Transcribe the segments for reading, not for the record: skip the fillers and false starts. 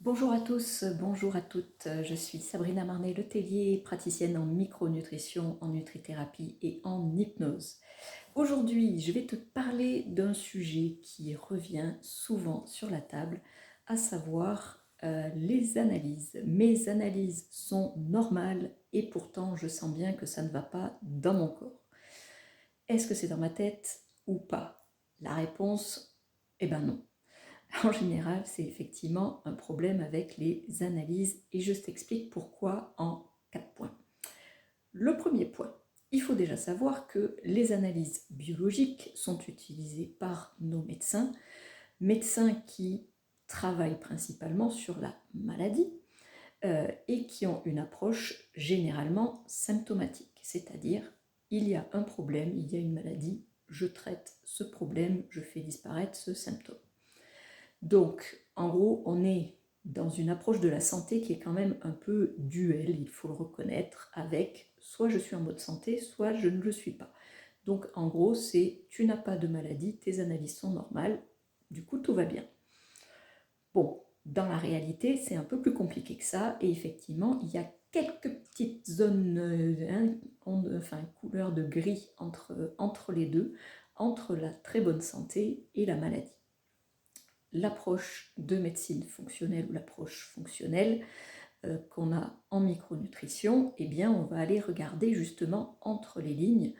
Bonjour à tous, bonjour à toutes. Je suis Sabrina Marnet-Letellier, praticienne en micronutrition, en nutrithérapie et en hypnose. Aujourd'hui, je vais te parler d'un sujet qui revient souvent sur la table, à savoir les analyses. Mes analyses sont normales et pourtant je sens bien que ça ne va pas dans mon corps. Est-ce que c'est dans ma tête ou pas? La réponse, eh ben non. En général, c'est effectivement un problème avec les analyses et je t'explique pourquoi en 4 points. Le premier point, il faut déjà savoir que les analyses biologiques sont utilisées par nos médecins, médecins qui travaillent principalement sur la maladie et qui ont une approche généralement symptomatique, c'est-à-dire il y a un problème, il y a une maladie, je traite ce problème, je fais disparaître ce symptôme. Donc, en gros, on est dans une approche de la santé qui est quand même un peu duel, il faut le reconnaître, avec soit je suis en mode santé, soit je ne le suis pas. Donc, en gros, c'est tu n'as pas de maladie, tes analyses sont normales, du coup, tout va bien. Bon, dans la réalité, c'est un peu plus compliqué que ça, et effectivement, il y a quelques petites zones, couleur de gris entre les deux, entre la très bonne santé et la maladie. L'approche de médecine fonctionnelle ou l'approche fonctionnelle qu'on a en micronutrition, eh bien on va aller regarder justement entre les lignes,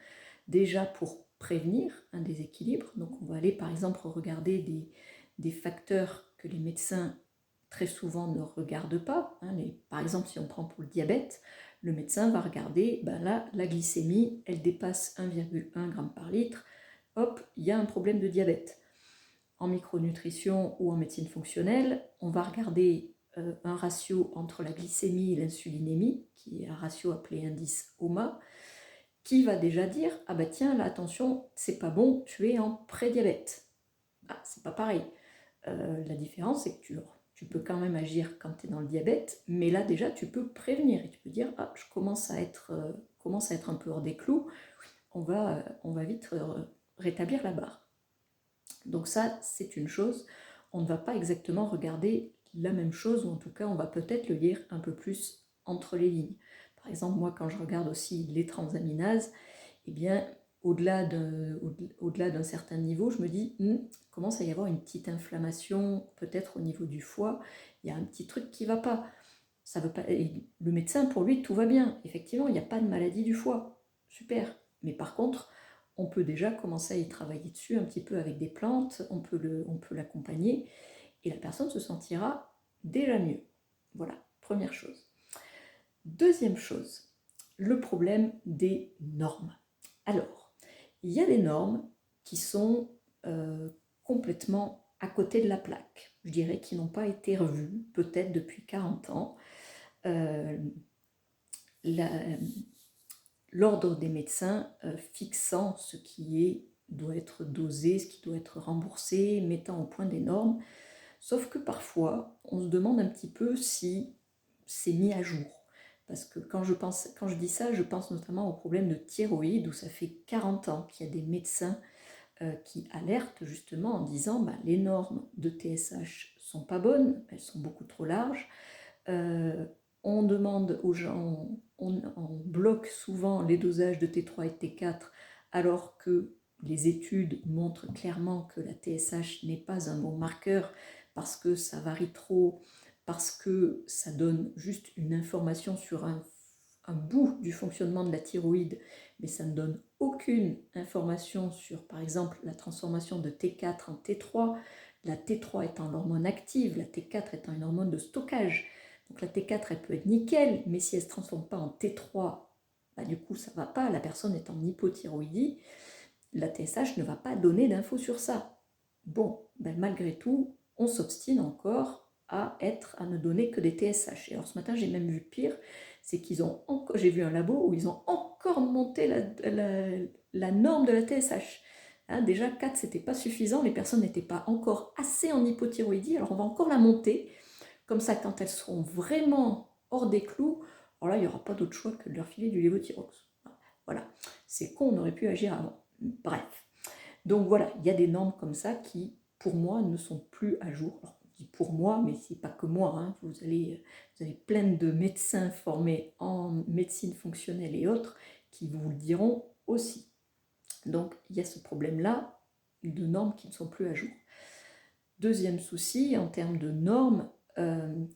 déjà pour prévenir un déséquilibre. Donc on va aller par exemple regarder des facteurs que les médecins très souvent ne regardent pas. Par exemple, si on prend pour le diabète, le médecin va regarder, là, la glycémie, elle dépasse 1,1 g par litre, hop, il y a un problème de diabète. En micronutrition ou en médecine fonctionnelle, on va regarder un ratio entre la glycémie et l'insulinémie, qui est un ratio appelé indice OMA, qui va déjà dire « Ah bah tiens, là, attention, c'est pas bon, tu es en prédiabète ». Ah, c'est pas pareil. La différence, c'est que tu peux quand même agir quand tu es dans le diabète, mais là, déjà, tu peux prévenir et tu peux dire « Ah, je commence à être un peu hors des clous, on va vite rétablir la barre ». Donc ça, c'est une chose. On ne va pas exactement regarder la même chose, ou en tout cas, on va peut-être le lire un peu plus entre les lignes. Par exemple, moi, quand je regarde aussi les transaminases, eh bien, au-delà d'un certain niveau, je me dis, commence à y avoir une petite inflammation, peut-être au niveau du foie, il y a un petit truc qui ne va pas. Ça veut pas. Et le médecin, pour lui, tout va bien. Effectivement, il n'y a pas de maladie du foie. Super. Mais par contre, on peut déjà commencer à y travailler dessus un petit peu avec des plantes, on peut l'accompagner, et la personne se sentira déjà mieux. Voilà, première chose. Deuxième chose, le problème des normes. Alors, il y a des normes qui sont complètement à côté de la plaque, je dirais, qui n'ont pas été revues, peut-être depuis 40 ans. L'ordre des médecins fixant ce qui doit être dosé, ce qui doit être remboursé, mettant au point des normes. Sauf que parfois, on se demande un petit peu si c'est mis à jour. Parce que quand je dis ça, je pense notamment au problème de thyroïde, où ça fait 40 ans qu'il y a des médecins qui alertent justement en disant les normes de TSH sont pas bonnes, elles sont beaucoup trop larges. On demande aux gens, on bloque souvent les dosages de T3 et de T4 alors que les études montrent clairement que la TSH n'est pas un bon marqueur parce que ça varie trop, parce que ça donne juste une information sur un bout du fonctionnement de la thyroïde, mais ça ne donne aucune information sur, par exemple, la transformation de T4 en T3, la T3 étant l'hormone active, la T4 étant une hormone de stockage. Donc la T4, elle peut être nickel, mais si elle ne se transforme pas en T3, du coup, ça ne va pas, la personne est en hypothyroïdie, la TSH ne va pas donner d'infos sur ça. Bon, malgré tout, on s'obstine encore à ne donner que des TSH. Et alors ce matin, j'ai même vu pire, c'est j'ai vu un labo où ils ont encore monté la norme de la TSH. Déjà 4, c'était pas suffisant, les personnes n'étaient pas encore assez en hypothyroïdie, alors on va encore la monter. Comme ça, quand elles seront vraiment hors des clous, alors là, il n'y aura pas d'autre choix que de leur filer du lévothyrox. Voilà, c'est con, on aurait pu agir avant. Bref. Donc voilà, il y a des normes comme ça qui, pour moi, ne sont plus à jour. Alors, dis pour moi, mais c'est pas que moi, hein, vous avez plein de médecins formés en médecine fonctionnelle et autres qui vous le diront aussi. Donc il y a ce problème-là de normes qui ne sont plus à jour. Deuxième souci, en termes de normes,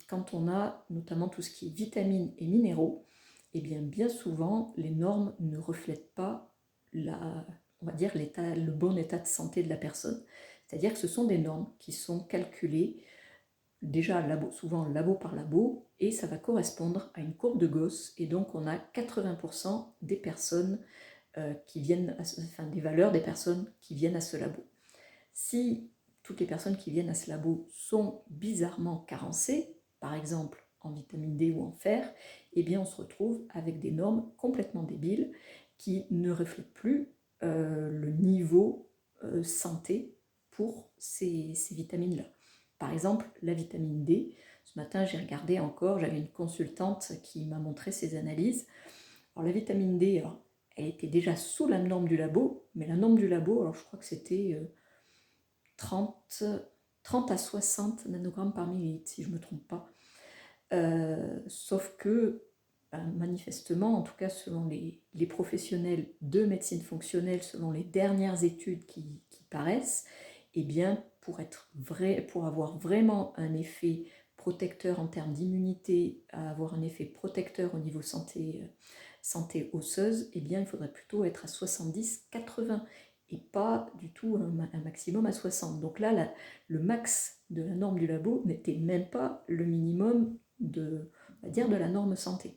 quand on a notamment tout ce qui est vitamines et minéraux, et bien souvent les normes ne reflètent pas on va dire le bon état de santé de la personne. C'est-à-dire que ce sont des normes qui sont calculées déjà souvent labo par labo, et ça va correspondre à une courbe de Gauss, et donc on a 80% des personnes qui viennent, des valeurs des personnes qui viennent à ce labo. Si toutes les personnes qui viennent à ce labo sont bizarrement carencées, par exemple en vitamine D ou en fer, eh bien on se retrouve avec des normes complètement débiles qui ne reflètent plus le niveau santé pour ces vitamines-là. Par exemple, la vitamine D, ce matin j'ai regardé encore, j'avais une consultante qui m'a montré ses analyses. Alors la vitamine D, alors, elle était déjà sous la norme du labo, mais la norme du labo, alors je crois que c'était 30 à 60 nanogrammes par millilitre, si je ne me trompe pas. Sauf que, manifestement, en tout cas selon les professionnels de médecine fonctionnelle, selon les dernières études qui paraissent, eh bien, pour avoir vraiment un effet protecteur en termes d'immunité, avoir un effet protecteur au niveau santé osseuse, eh bien, il faudrait plutôt être à 70-80 et pas du tout un maximum à 60. Donc là, le max de la norme du labo n'était même pas le minimum on va dire, de la norme santé.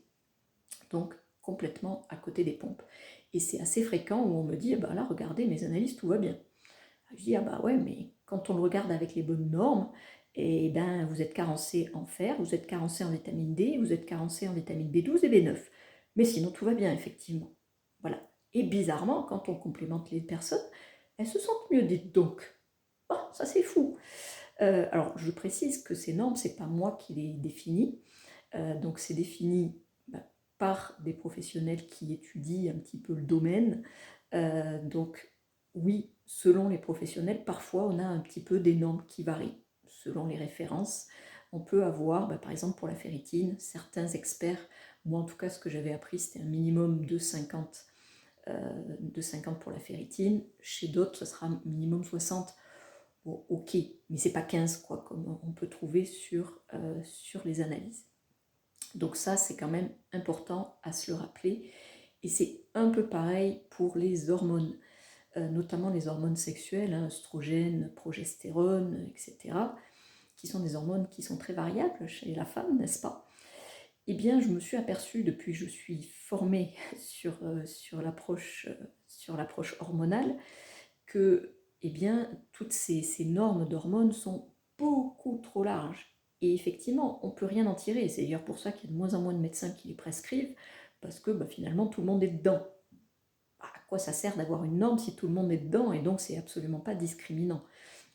Donc complètement à côté des pompes. Et c'est assez fréquent où on me dit, là, regardez, mes analyses, tout va bien. Je dis, ouais, mais quand on le regarde avec les bonnes normes, eh ben, vous êtes carencé en fer, vous êtes carencé en vitamine D, vous êtes carencé en vitamine B12 et B9. Mais sinon, tout va bien, effectivement. Voilà. Et bizarrement, quand on complémente les personnes, elles se sentent mieux, dites donc. Ça c'est fou. Alors, je précise que ces normes, c'est pas moi qui les définis. Donc, c'est défini par des professionnels qui étudient un petit peu le domaine. Donc, oui, selon les professionnels, parfois on a un petit peu des normes qui varient. Selon les références, on peut avoir, par exemple pour la ferritine, certains experts, moi en tout cas ce que j'avais appris c'était un minimum de 50 pour la ferritine, chez d'autres ce sera minimum 60. Bon, ok, mais c'est pas 15 quoi, comme on peut trouver sur les analyses. Donc ça c'est quand même important à se le rappeler, et c'est un peu pareil pour les hormones. Notamment les hormones sexuelles, œstrogènes, progestérone, etc., qui sont des hormones qui sont très variables chez la femme, n'est-ce pas? Eh bien, je me suis aperçue, depuis que je suis formée sur l'approche hormonale, que toutes ces normes d'hormones sont beaucoup trop larges. Et effectivement, on ne peut rien en tirer. C'est d'ailleurs pour ça qu'il y a de moins en moins de médecins qui les prescrivent, parce que finalement, tout le monde est dedans. À quoi ça sert d'avoir une norme si tout le monde est dedans, et donc c'est absolument pas discriminant.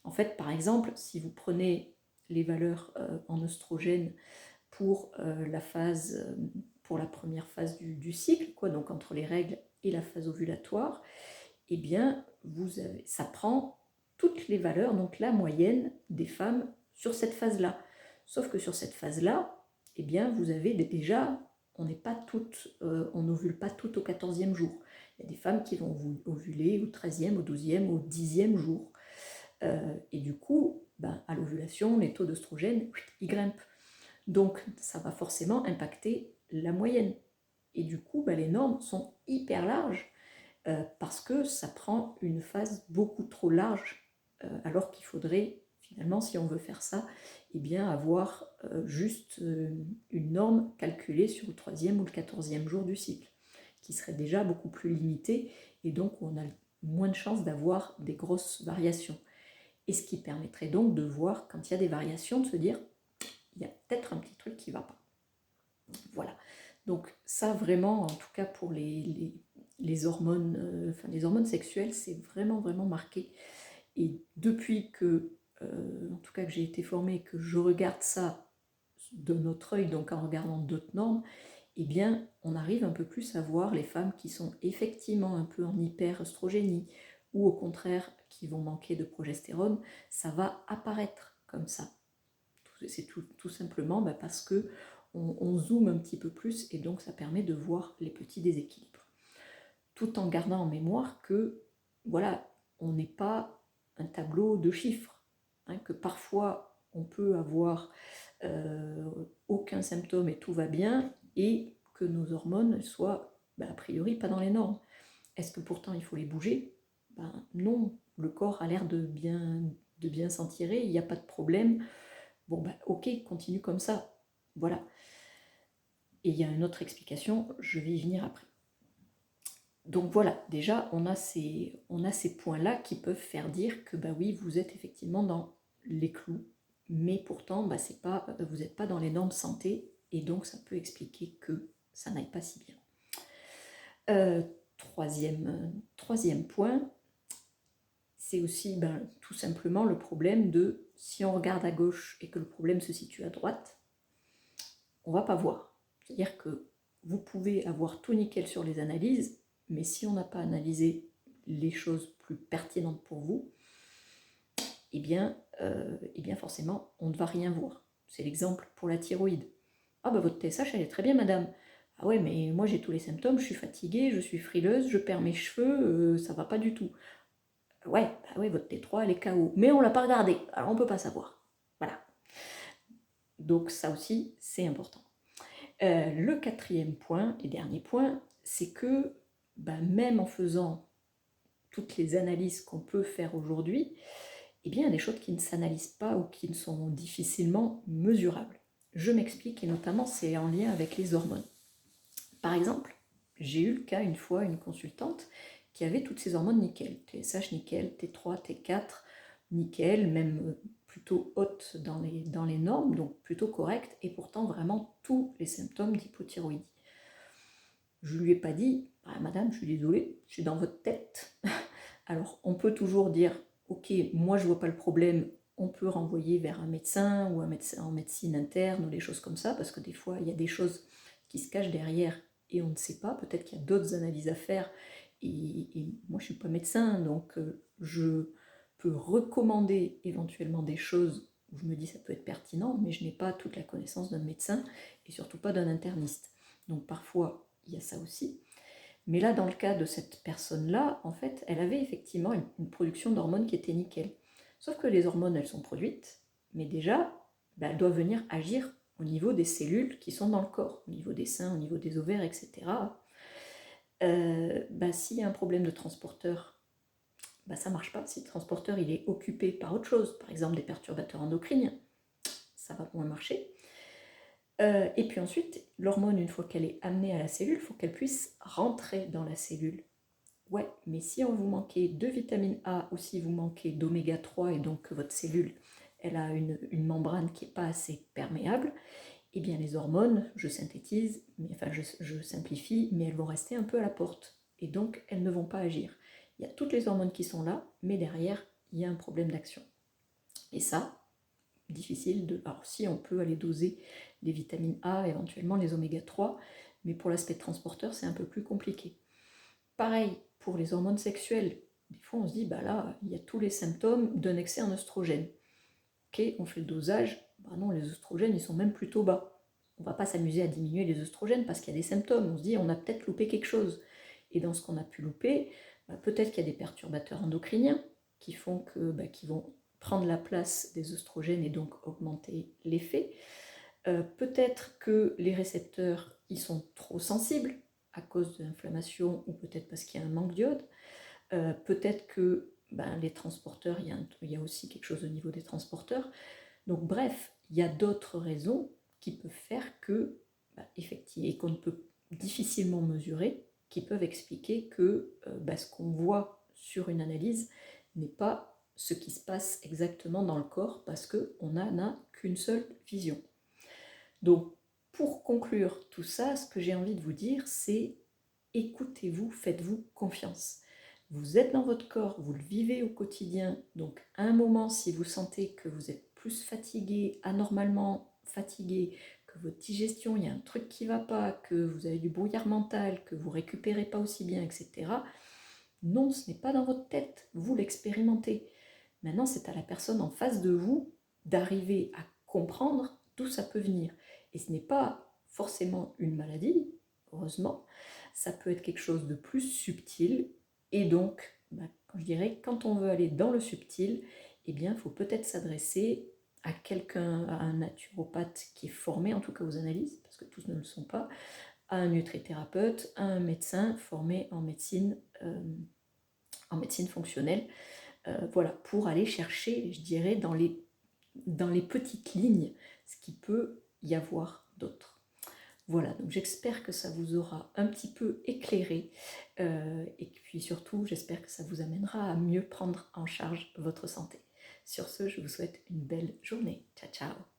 En fait, par exemple, si vous prenez les valeurs en oestrogène pour pour la première phase du cycle, donc entre les règles et la phase ovulatoire, eh bien, ça prend toutes les valeurs, donc la moyenne des femmes sur cette phase-là. Sauf que sur cette phase-là, eh bien, vous avez déjà, on n'ovule pas toutes au 14e jour. Il y a des femmes qui vont ovuler au 13e, au 12e, au 10e jour. Et du coup, à l'ovulation, les taux d'œstrogène, ils grimpent. Donc, ça va forcément impacter la moyenne. Et du coup, les normes sont hyper larges parce que ça prend une phase beaucoup trop large, alors qu'il faudrait, finalement, si on veut faire ça, eh bien, avoir juste une norme calculée sur le 3e ou le 14e jour du cycle, qui serait déjà beaucoup plus limitée, et donc on a moins de chances d'avoir des grosses variations. Et ce qui permettrait donc de voir, quand il y a des variations, de se dire, il y a peut-être un petit truc qui ne va pas. Voilà. Donc ça, vraiment, en tout cas pour les hormones, les hormones sexuelles, c'est vraiment, vraiment marqué. Et depuis en tout cas que j'ai été formée, que je regarde ça de notre œil, donc en regardant d'autres normes, eh bien, on arrive un peu plus à voir les femmes qui sont effectivement un peu en hyper-œstrogénie, ou au contraire, qui vont manquer de progestérone, ça va apparaître comme ça. C'est tout simplement parce que on zoome un petit peu plus et donc ça permet de voir les petits déséquilibres. Tout en gardant en mémoire que, voilà, on n'est pas un tableau de chiffres, hein, que parfois on peut avoir aucun symptôme et tout va bien, et que nos hormones soient a priori pas dans les normes. Est-ce que pourtant il faut les bouger? Non, le corps a l'air de bien s'en tirer, il n'y a pas de problème. Bon, ok, continue comme ça. Voilà. Et il y a une autre explication, je vais y venir après. Donc voilà, déjà, on a ces points-là qui peuvent faire dire que oui, vous êtes effectivement dans les clous, mais pourtant, vous n'êtes pas dans les normes santé, et donc ça peut expliquer que ça n'aille pas si bien. Troisième point, c'est aussi tout simplement le problème de, si on regarde à gauche et que le problème se situe à droite, on ne va pas voir. C'est-à-dire que vous pouvez avoir tout nickel sur les analyses, mais si on n'a pas analysé les choses plus pertinentes pour vous, eh bien forcément, on ne va rien voir. C'est l'exemple pour la thyroïde. Ah votre TSH, elle est très bien, madame. Ah ouais, mais moi j'ai tous les symptômes, je suis fatiguée, je suis frileuse, je perds mes cheveux, ça va pas du tout. Ouais, votre T3, elle est KO. Mais on l'a pas regardé, alors on peut pas savoir. Voilà. Donc ça aussi, c'est important. Le quatrième point, et dernier point, c'est que même en faisant toutes les analyses qu'on peut faire aujourd'hui, il y a des choses qui ne s'analysent pas ou qui ne sont difficilement mesurables. Je m'explique, et notamment c'est en lien avec les hormones. Par exemple, j'ai eu le cas une fois, une consultante qui avait toutes ses hormones nickel, TSH nickel, T3, T4, nickel, même plutôt haute dans les normes, donc plutôt correcte, et pourtant vraiment tous les symptômes d'hypothyroïdie. Je ne lui ai pas dit, madame, je suis désolée, je suis dans votre tête. Alors, on peut toujours dire, ok, moi je ne vois pas le problème, on peut renvoyer vers un médecin ou un médecin en médecine interne ou des choses comme ça, parce que des fois, il y a des choses qui se cachent derrière et on ne sait pas. Peut-être qu'il y a d'autres analyses à faire. Et moi, je ne suis pas médecin, donc je peux recommander éventuellement des choses où je me dis ça peut être pertinent, mais je n'ai pas toute la connaissance d'un médecin et surtout pas d'un interniste. Donc parfois, il y a ça aussi. Mais là, dans le cas de cette personne-là, en fait, elle avait effectivement une production d'hormones qui était nickel. Sauf que les hormones, elles sont produites, mais déjà, elles doivent venir agir au niveau des cellules qui sont dans le corps, au niveau des seins, au niveau des ovaires, etc. S'il y a un problème de transporteur, ça ne marche pas. Si le transporteur il est occupé par autre chose, par exemple des perturbateurs endocriniens, ça va moins marcher. Et puis ensuite, l'hormone, une fois qu'elle est amenée à la cellule, il faut qu'elle puisse rentrer dans la cellule. Ouais, mais si on vous manquez de vitamine A ou si vous manquez d'oméga 3 et donc que votre cellule elle a une membrane qui n'est pas assez perméable, eh bien les hormones, je synthétise, je simplifie, mais elles vont rester un peu à la porte et donc elles ne vont pas agir. Il y a toutes les hormones qui sont là, mais derrière, il y a un problème d'action. Et ça, difficile de... Alors si on peut aller doser les vitamines A, éventuellement les oméga 3, mais pour l'aspect transporteur, c'est un peu plus compliqué. Pareil pour les hormones sexuelles. Des fois, on se dit, là, il y a tous les symptômes d'un excès en oestrogène. Ok, on fait le dosage. Non, les oestrogènes, ils sont même plutôt bas. On ne va pas s'amuser à diminuer les oestrogènes parce qu'il y a des symptômes. On se dit, on a peut-être loupé quelque chose. Et dans ce qu'on a pu louper, peut-être qu'il y a des perturbateurs endocriniens qui font que, qui vont prendre la place des oestrogènes et donc augmenter l'effet. Peut-être que les récepteurs, ils sont trop sensibles à cause de l'inflammation ou peut-être parce qu'il y a un manque d'iode. Peut-être que les transporteurs, il y a aussi quelque chose au niveau des transporteurs. Donc bref, il y a d'autres raisons qui peuvent faire que, effectivement, et qu'on ne peut difficilement mesurer, qui peuvent expliquer que ce qu'on voit sur une analyse n'est pas ce qui se passe exactement dans le corps parce qu'on n'en a qu'une seule vision. Donc, pour conclure tout ça, ce que j'ai envie de vous dire, c'est écoutez-vous, faites-vous confiance. Vous êtes dans votre corps, vous le vivez au quotidien, donc à un moment, si vous sentez que vous êtes plus fatigué, anormalement fatigué, que votre digestion, il y a un truc qui ne va pas, que vous avez du brouillard mental, que vous ne récupérez pas aussi bien, etc. Non, ce n'est pas dans votre tête, vous l'expérimentez. Maintenant, c'est à la personne en face de vous d'arriver à comprendre d'où ça peut venir. Et ce n'est pas forcément une maladie, heureusement, ça peut être quelque chose de plus subtil, et donc, je dirais, quand on veut aller dans le subtil, eh bien, il faut peut-être s'adresser à quelqu'un, à un naturopathe qui est formé en tout cas aux analyses, parce que tous ne le sont pas, à un nutrithérapeute, à un médecin formé en médecine fonctionnelle, voilà, pour aller chercher, je dirais, dans les petites lignes, ce qui peut y avoir d'autre. Voilà, donc j'espère que ça vous aura un petit peu éclairé, et puis surtout, j'espère que ça vous amènera à mieux prendre en charge votre santé. Sur ce, je vous souhaite une belle journée. Ciao, ciao!